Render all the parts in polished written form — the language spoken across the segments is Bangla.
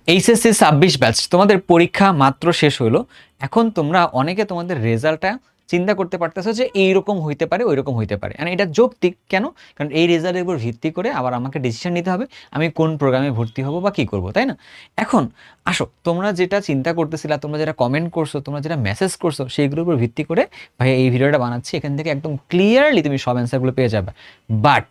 এইচএসসি 26 ব্যাচ তোমাদের পরীক্ষা মাত্র শেষ হলো। এখন তোমরা অনেকে তোমাদের রেজাল্টটা চিন্তা করতে পারতেছো যে এইরকম হইতে পারে ওইরকম হইতে পারে, মানে এটা যৌক্তিক কেন? কারণ এই রেজাল্টের উপর ভিত্তি করে আবার আমাকে ডিসিশন নিতে হবে আমি কোন প্রোগ্রামে ভর্তি হব বা কী করবো, তাই না? এখন আসো, তোমরা যেটা চিন্তা করতেছিলা, তোমরা যেটা কমেন্ট করছো, তোমরা যেটা মেসেজ করছো, সেইগুলোর উপর ভিত্তি করে ভাই এই ভিডিওটা বানাচ্ছি। এখান থেকে একদম ক্লিয়ারলি তুমি সব অ্যান্সারগুলো পেয়ে যাবে। বাট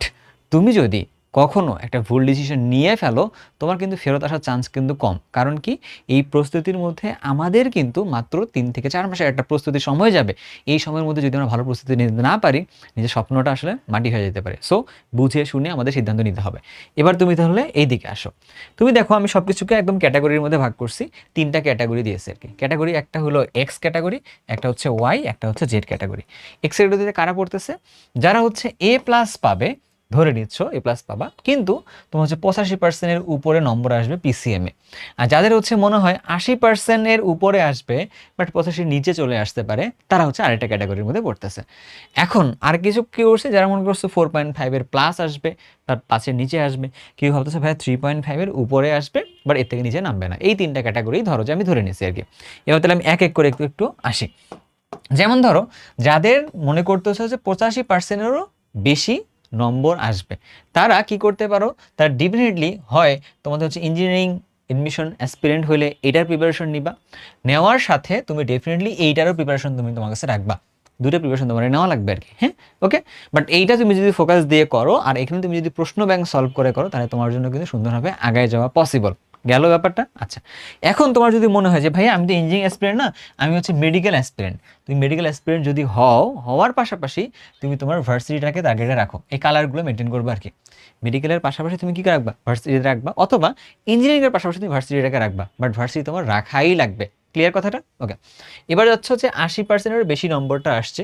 তুমি যদি কখনো একটা ভুল ডিসিশন নিয়ে ফেলো, তোমার কিন্তু ফেরত আসার চান্স কিন্তু কম। কারণ কি, এই প্রস্তুতির মধ্যে আমাদের কিন্তু মাত্র 3 থেকে 4 মাসের একটা প্রস্তুতির সময় যাবে। এই সময়ের মধ্যে যদি আমরা ভালো প্রস্তুতি নিতে না পারি, নিজের স্বপ্নটা আসলে মাটি হয়ে যেতে পারে। সো বুঝে শুনে আমাদের সিদ্ধান্ত নিতে হবে। এবার তুমি তাহলে এই দিকে আসো। তুমি দেখো, আমি সব কিছুকে একদম ক্যাটাগরির মধ্যে ভাগ করছি। 3টা ক্যাটাগরি দিয়েছে আর কি। ক্যাটাগরি একটা হলো এক্স ক্যাটাগরি, একটা হচ্ছে ওয়াই, একটা হচ্ছে জেড ক্যাটাগরি। এক্স ক্যাটাগরিতে কারা পড়তেছে? যারা হচ্ছে এ প্লাস পাবে, ধরে নিচ্ছ এ প্লাস পাবা, কিন্তু তোমার হচ্ছে 85%-এর উপরে নম্বর আসবে পিসিএমে। আর যাদের হচ্ছে মনে হয় 80%-এর উপরে আসবে বাট 85 নিচে চলে আসতে পারে, তারা হচ্ছে আরেকটা ক্যাটাগরির মধ্যে পড়তেছে। এখন আর কিছু কি করছে, যারা মনে করছে 4.5-এর প্লাস আসবে বাট 5-এর নিচে আসবে, কেউ ভাবতেছে ভাই 3.5-এর উপরে আসবে বাট এর থেকে নিচে নামবে না। এই 3টা ক্যাটাগরি ধরো যে আমি ধরে নিছি আর কি। এবার তাহলে আমি এক এক করে একটু একটু আসি। যেমন ধরো, যাদের মনে করতেছে যে 85%-এরও বেশি নম্বর আসবে, তারা কি করতে পারো? তারা ডেফিনেটলি হয় তোমাদের হচ্ছে ইঞ্জিনিয়ারিং এডমিশন অ্যাসপিরেন্ট হলে এটার প্রিপারেশন নিবা, নেওয়ার সাথে তুমি ডেফিনেটলি এইটারও প্রিপারেশন তুমি তোমার কাছে রাখবা। দুটো প্রিপারেশন তোমার নেওয়া লাগবে আর কি, হ্যাঁ, ওকে। বাট এইটা তুমি যদি ফোকাস দিয়ে করো আর এখানে তুমি যদি প্রশ্ন ব্যাংক সলভ করে করো, তাহলে তোমার জন্য কিন্তু সুন্দরভাবে আগায় যাওয়া পসিবল। গেল ব্যাপারটা? আচ্ছা, এখন তোমার যদি মনে হয় যে ভাই আমি তো ইঞ্জিনিয়ারিং অ্যাসপিরেন্ট না, আমি হচ্ছে মেডিকেল অ্যাসপিরেন্ট। তুমি মেডিকেল অ্যাসপিরেন্ট যদি হওয়ার পাশাপাশি তুমি তোমার ভার্সিটিটাকে টার্গেটে রাখো, এই কালারগুলো মেনটেন করবে আর কি। মেডিকেলের পাশাপাশি তুমি কী রাখবা? ভার্সিটি রাখবা, অথবা ইঞ্জিনিয়ারিংয়ের পাশাপাশি তুমি ভার্সিটিটাকে রাখবা, বাট ভার্সিটি তোমার রাখাই লাগবে। ক্লিয়ার কথাটা? ওকে। এবার যাচ্ছে হচ্ছে 80%-এর বেশি নম্বরটা আসছে।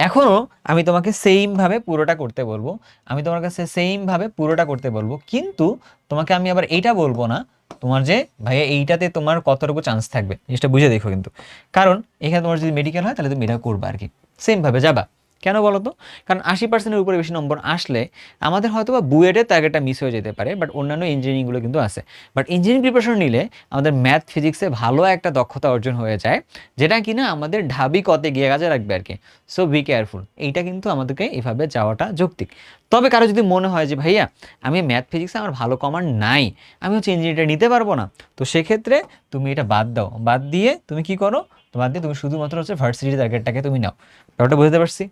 এখনও আমি তোমাকে সেইমভাবে পুরোটা করতে বলবো, আমি তোমার কাছে সেইমভাবে পুরোটা করতে বলবো, কিন্তু তোমাকে আমি আবার এইটা বলবো না তোমার যে ভাইয়া এইটাতে তোমার কতটুকু চান্স থাকবে, জিনিসটা বুঝে দেখো কিন্তু। কারণ এখানে তোমার যদি মেডিকেল হয় তাহলে তুমি এটা করবা আর কি, সেমভাবে যাবা। কেন বলো তো? কারণ 80%-এর উপরে বেশি নম্বর আসলে আমাদের হয়তো বা বুয়েটের টার্গেটটা মিস হয়ে যেতে পারে, বাট অন্যান্য ইঞ্জিনিয়ারিংগুলো কিন্তু আছে। বাট ইঞ্জিনিয়ারিং প্রিপারেশন নিলে আমাদের ম্যাথ ফিজিক্সে ভালো একটা দক্ষতা অর্জন হয়ে যায়, যেটা কিনা আমাদের ঢাবি কতে গিয়ে কাজে রাখবে আর কি। সো বি কেয়ারফুল, এইটা কিন্তু আমাদেরকে এভাবে যাওয়াটা যৌক্তিক। তবে কারো যদি মনে হয় যে ভাইয়া আমি ম্যাথ ফিজিক্সে আমার ভালো কমান্ড নাই, আমি হচ্ছে ইঞ্জিনিয়ারিংটা নিতে পারবো না, তো সেক্ষেত্রে তুমি এটা বাদ দাও। বাদ দিয়ে তুমি কি করো? বাদ দিয়ে তুমি শুধুমাত্র হচ্ছে ভার্সিটির টার্গেটটাকে তুমি নাও। ব্যাপারটা বুঝতে পারছি?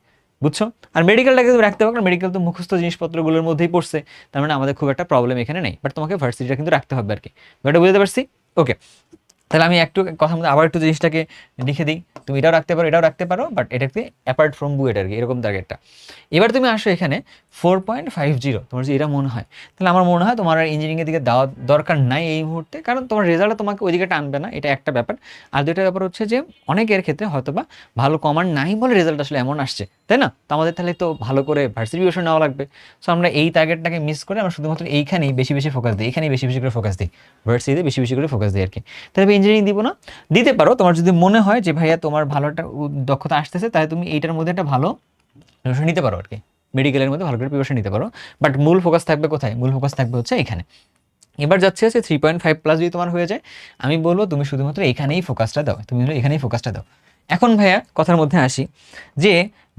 বুঝছো? আর মেডিকেলটাকে তুমি রাখতে পারো, মেডিকেল তো মুখস্থ জিনিসপত্রগুলোর মধ্যেই পড়ছে, তার মানে আমাদের খুব একটা প্রবলেম এখানে নেই। বাট তোমাকে ভার্সিটিটা কিন্তু রাখতে হবে আর কি। ব্যাপারটা বুঝতে পারছি? ওকে। তাহলে আমি একটু কথার মধ্যে আবার একটু জিনিসটাকে লিখে দিই। তুমি এটাও রাখতে পারো, এটাও রাখতে পারো, বাট এটাকে অ্যাপার্ট ফ্রম বুয়েট আর কি, এরকম টার্গেটটা। এবার তুমি আসো এখানে 4.50, তোমার যদি এটা মনে হয়, তাহলে আমার মনে হয় তোমার আর ইঞ্জিনিয়ারিংয়ের দিকে দেওয়া দরকার নাই এই মুহূর্তে, কারণ তোমার রেজাল্ট তোমাকে ওই দিকে টানবে না, এটা একটা ব্যাপার। আর দুইটা ব্যাপার হচ্ছে যে অনেকের ক্ষেত্রে হয়তো বা ভালো কমান্ড নাই বলে রেজাল্ট আসলে এমন আসছে, তাই না? তো আমাদের তাহলে তো ভালো করে ভার্সিটি প্রিপারেশন নেওয়া লাগবে। সো আমরা এই টার্গেটটাকে মিস করে আমরা শুধুমাত্র এইখানেই বেশি বেশি ফোকাস দিই, এখানেই বেশি বেশি করে ফোকাস দিই, ভার্সিটিতে বেশি বেশি করে ফোকাস দিই আর কি। তাহলে ইঞ্জিনিয়ারিং দিব না? দিতে পারো। তোমার যদি মনে হয় যে ভাইয়া তোমার ভালো একটা দক্ষতা আসতেছে, তাহলে তুমি এইটার মধ্যে একটা ভালো প্রিপারেশন নিতে পারো আর কি, মেডিকেলের মধ্যে ভালো করে প্রিপারেশন নিতে পারো। বাট মূল ফোকাস থাকবে কোথায়? মূল ফোকাস থাকবে হচ্ছে এখানে। এবার যাচ্ছে হচ্ছে 3.5 প্লাস যদি তোমার হয়ে যায়, আমি বলবো তুমি শুধুমাত্র এখানেই ফোকাসটা দাও, তুমি এখানেই ফোকাসটা দাও। এখন ভাইয়া কথার মধ্যে আসি যে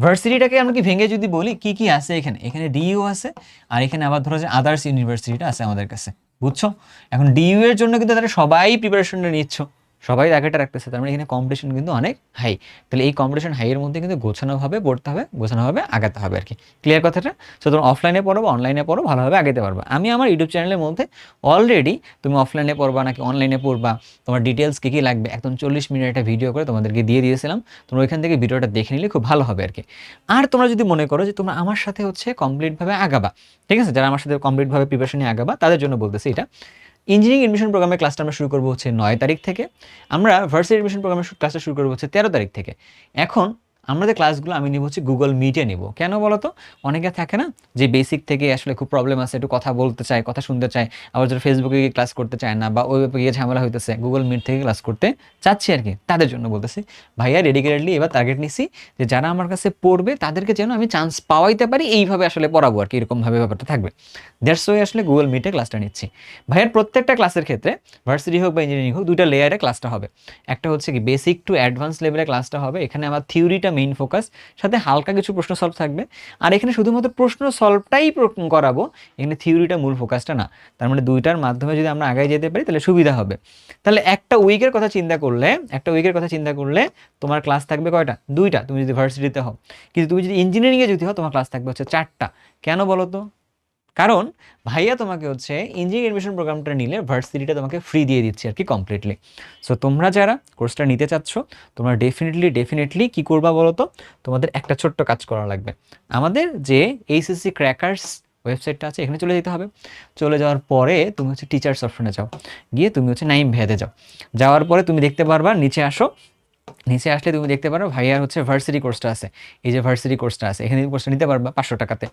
ভার্সিটিটাকে আমরা কি ভেঙে যদি বলি কি কি আছে এখানে, এখানে ডিইউ আছে, আর এখানে আবার ধরো যে আদার্স ইউনিভার্সিটিটা আছে আমাদের কাছে, বুঝছো? এখন ডিইউ এর জন্য কিন্তু তারা সবাই প্রিপারেশনটা নিচ্ছ, সবাই টার্গেটটা রাখতেছে, তার মানে এখানে কম্পিটিশন কিন্তু অনেক হাই। তাহলে এই কম্পিটিশন হাইয়ের মধ্যে কিন্তু গোছানোভাবে পড়তে হবে, গোছানোভাবে আগাতে হবে আর কি। ক্লিয়ার কথাটা? সো তোমরা অফলাইনে পড়ো বা অনলাইনে পড়ো, ভালোভাবে আগাতে পারবে। আমি আমার ইউটিউব চ্যানেলের মধ্যে অলরেডি তুমি অফলাইনে পড়বা নাকি অনলাইনে পড়বা, তোমার ডিটেলস কী কী লাগবে একদম 40 মিনিট একটা ভিডিও করে তোমাদেরকে দিয়ে দিয়েছিলাম। তোমরা ওইখান থেকে ভিডিওটা দেখে নিলে খুব ভালো হবে আর কি। আর তোমরা যদি মনে করো যে তোমরা আমার সাথে হচ্ছে কমপ্লিটভাবে আগাবা, ঠিক আছে, যারা আমার সাথে কমপ্লিটভাবে প্রিপারেশন নিয়ে আগাবা, তাদের জন্য বলতেছি এটা। ইঞ্জিনিয়ারিং এডমিশন প্রোগ্রামের ক্লাসটা আমরা শুরু করবো হচ্ছে 9 তারিখ থেকে। আমরা ভার্সিটি এডমিশন প্রোগ্রামের ক্লাসটা শুরু করবো হচ্ছে 13 তারিখ থেকে। এখন আমাদের ক্লাসগুলো আমি নিব হচ্ছে গুগল মিটে নিব। কেন বলো তো? অনেকে থাকে না যে বেসিক থেকে আসলে খুব প্রবলেম আছে, একটু কথা বলতে চায়, কথা শুনতে চায়, আবার যারা ফেসবুকে গিয়ে ক্লাস করতে চায় না বা ওয়েবে গিয়ে ঝামেলা হইতেছে, গুগল মিট থেকে ক্লাস করতে চাচ্ছি আর কি, তাদের জন্য বলতেছি ভাইয়া ডেডিকেটেডলি এবার টার্গেট নিছি যে যারা আমার কাছে পড়বে তাদেরকে যেন আমি চান্স পাওয়াইতে পারি, এইভাবে আসলে পড়াবো আর কি, এরকমভাবে ব্যাপারটা থাকবে। দ্যাটস ওয়াই আসলে গুগল মিটে ক্লাসটা নিচ্ছি। ভাইয়ার প্রত্যেকটা ক্লাসের ক্ষেত্রে ভার্সিটি হোক বা ইঞ্জিনিয়ারিং হোক, দুইটা লেয়ারে ক্লাসটা হবে। একটা হচ্ছে কি বেসিক টু অ্যাডভান্স লেভেলের ক্লাসটা হবে, এখানে আমার থিওরিটা মেইন ফোকাস, সাথে হালকা কিছু প্রশ্ন সলভ থাকবে। আর এখানে শুধুমাত্র প্রশ্ন সলভটাই করাবো, এখানে থিওরিটা মূল ফোকাসটা না। তার মানে দুইটার মাধ্যমে যদি আমরা আগায় যেতে পারি তাহলে সুবিধা হবে। তাহলে একটা উইকের কথা চিন্তা করলে তোমার ক্লাস থাকবে কয়টা? দুইটা, তুমি যদি ভার্সিটিতে হও। কিন্তু তুমি যদি ইঞ্জিনিয়ারিংয়ে যদি হও, তোমার ক্লাস থাকবে হচ্ছে 4টা। কেন বলো তো? কারণ ভাইয়া তোমাকে হচ্ছে ইঞ্জিনিয়ারিং এডমিশন প্রোগ্রামটা নিলে ভার্সিটিটা তোমাকে ফ্রি দিয়ে দিচ্ছে আর কি কমপ্লিটলি। সো তোমরা যারা কোর্সটা নিতে চাচ্ছ, তোমরা ডেফিনেটলি কী করবা বলো তো? তোমাদের একটা ছোট্ট কাজ করা লাগবে। আমাদের যে এইচএসসি ক্র্যাকার্স ওয়েবসাইটটা আছে, এখানে চলে যেতে হবে। চলে যাওয়ার পরে তুমি হচ্ছে টিচার্স অপশনে যাও, গিয়ে তুমি হচ্ছে নাইম ভেদে যাও। যাওয়ার পরে তুমি দেখতে পারবা, নিচে আসো, নিচে আসলে তুমি দেখতে পারো ভাইয়ার হচ্ছে ভার্সিটি কোর্সটা আছে। এই যে ভার্সিটি কোর্সটা আছে, এখানে তুমি কোর্সটা নিতে পারবা 500 টাকাতে।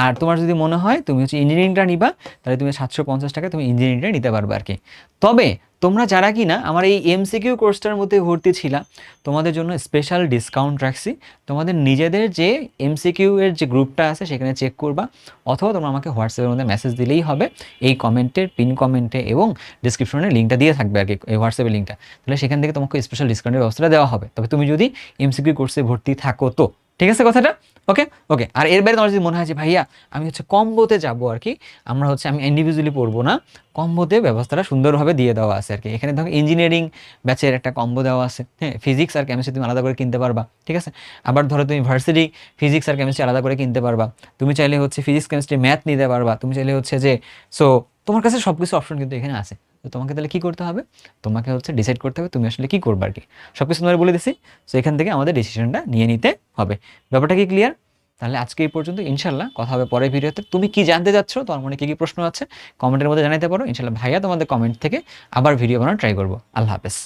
আর তোমার যদি মনে হয় তুমি হচ্ছে ইঞ্জিনিয়ারিংটা নিবা, তাহলে তুমি 750 টাকায় তুমি ইঞ্জিনিয়ারিংটা নিতে পারবে আর কি। তবে তোমরা যারা কি না আমার এই এমসিকিউ কোর্সটার মধ্যে ভর্তি ছিলা, তোমাদের জন্য স্পেশাল ডিসকাউন্ট রাখছি। তোমাদের নিজেদের যে এমসিকিউ এর যে গ্রুপটা আছে সেখানে চেক করবা, অথবা তোমরা আমাকে হোয়াটসঅ্যাপের মধ্যে মেসেজ দিলেই হবে। এই কমেন্টের পিন কমেন্টে এবং ডিসক্রিপশনে লিঙ্কটা দিয়ে থাকবে আর কি, এই হোয়াটসঅ্যাপের লিঙ্কটা। তাহলে সেখান থেকে তোমাকে স্পেশাল ডিসকাউন্টের ব্যবস্থাটা দেওয়া হবে, তবে তুমি যদি এমসিকিউ কোর্সে ভর্তি থাকো তো। ঠিক আছে কথাটা? ওকে ওকে। আর এর বাইরে তোমার যদি মনে হয় যে ভাইয়া আমি হচ্ছে কম্বোতে যাবো আর কি, আমরা হচ্ছে আমি ইন্ডিভিজুয়ালি পড়বো না, কম্বোতে ব্যবস্থাটা সুন্দরভাবে দিয়ে দেওয়া আছে আর কি। এখানে ধরো ইঞ্জিনিয়ারিং ব্যাচের একটা কম্বো দেওয়া আছে, হ্যাঁ, ফিজিক্স আর কেমিস্ট্রি তুমি আলাদা করে কিনতে পারবা। ঠিক আছে? আবার ধরো তুমি ভার্সিটি ফিজিক্স আর কেমিস্ট্রি আলাদা করে কিনতে পারবা। তুমি চাইলে হচ্ছে ফিজিক্স কেমিস্ট্রি ম্যাথ নিতে পারবা। তুমি চাইলে হচ্ছে যে, সো তোমার কাছে সব কিছু অপশন কিন্তু এখানে আছে। তো তোমাকে তাহলে কী করতে হবে? তোমাকে হচ্ছে ডিসাইড করতে হবে তুমি আসলে কী করবে আর কি। সব কিছু তোমার বলে দিছি। সো এখান থেকে আমাদের ডিসিশনটা নিয়ে নিতে হবে। ব্যাপারটা কি ক্লিয়ার? তাহলে আজকে এই পর্যন্ত, ইনশাল্লাহ কথা হবে পরের ভিডিওতে। তুমি কি জানতে চাচ্ছ, তোমার মনে কী কী প্রশ্ন আছে কমেন্টের মধ্যে জানাতে পারো। ইনশাল্লাহ ভাইয়া তোমাদের কমেন্ট থেকে আবার ভিডিও বানানোর ট্রাই করবো। আল্লাহ হাফেজ।